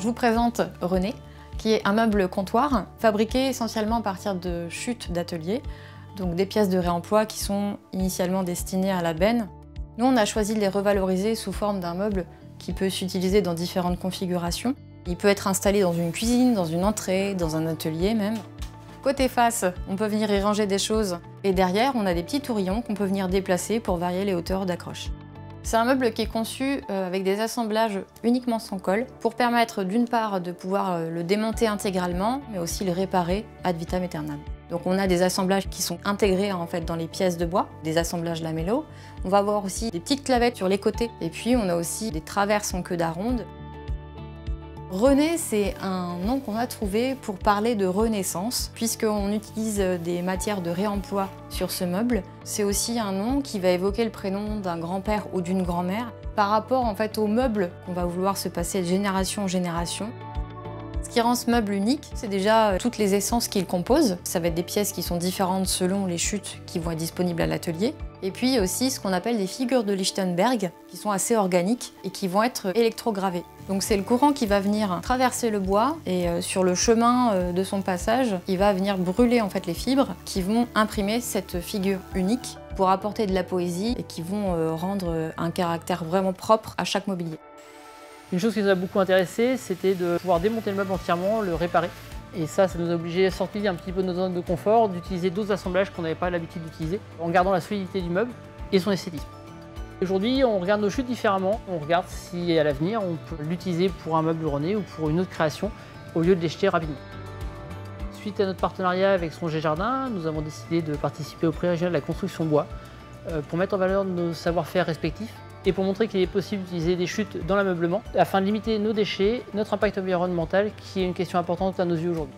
je vous présente René, qui est un meuble comptoir fabriqué essentiellement à partir de chutes d'atelier, donc des pièces de réemploi qui sont initialement destinées à la benne. Nous, on a choisi de les revaloriser sous forme d'un meuble qui peut s'utiliser dans différentes configurations. Il peut être installé dans une cuisine, dans une entrée, dans un atelier même. Côté face, on peut venir y ranger des choses et derrière, on a des petits tourillons qu'on peut venir déplacer pour varier les hauteurs d'accroche. C'est un meuble qui est conçu avec des assemblages uniquement sans colle pour permettre d'une part de pouvoir le démonter intégralement mais aussi le réparer ad vitam aeternam. Donc on a des assemblages qui sont intégrés en fait dans les pièces de bois, des assemblages lamello. On va avoir aussi des petites clavettes sur les côtés et puis on a aussi des traverses en queue d'aronde. René, c'est un nom qu'on a trouvé pour parler de renaissance, puisqu'on utilise des matières de réemploi sur ce meuble. C'est aussi un nom qui va évoquer le prénom d'un grand-père ou d'une grand-mère par rapport en fait au meuble qu'on va vouloir se passer de génération en génération. Ce qui rend ce meuble unique, c'est déjà toutes les essences qu'il compose. Ça va être des pièces qui sont différentes selon les chutes qui vont être disponibles à l'atelier. Et puis aussi ce qu'on appelle des figures de Lichtenberg, qui sont assez organiques et qui vont être électrogravées. Donc c'est le courant qui va venir traverser le bois et sur le chemin de son passage, il va venir brûler en fait les fibres qui vont imprimer cette figure unique pour apporter de la poésie et qui vont rendre un caractère vraiment propre à chaque mobilier. Une chose qui nous a beaucoup intéressé, c'était de pouvoir démonter le meuble entièrement, le réparer. Et ça nous a obligé à sortir un petit peu de notre zone de confort, d'utiliser d'autres assemblages qu'on n'avait pas l'habitude d'utiliser, en gardant la solidité du meuble et son esthétisme. Aujourd'hui, on regarde nos chutes différemment. On regarde si à l'avenir, on peut l'utiliser pour un meuble René ou pour une autre création, au lieu de les jeter rapidement. Suite à notre partenariat avec Songé Jardin, nous avons décidé de participer au prix régional de la construction bois pour mettre en valeur nos savoir-faire respectifs et pour montrer qu'il est possible d'utiliser des chutes dans l'ameublement afin de limiter nos déchets, notre impact environnemental qui est une question importante à nos yeux aujourd'hui.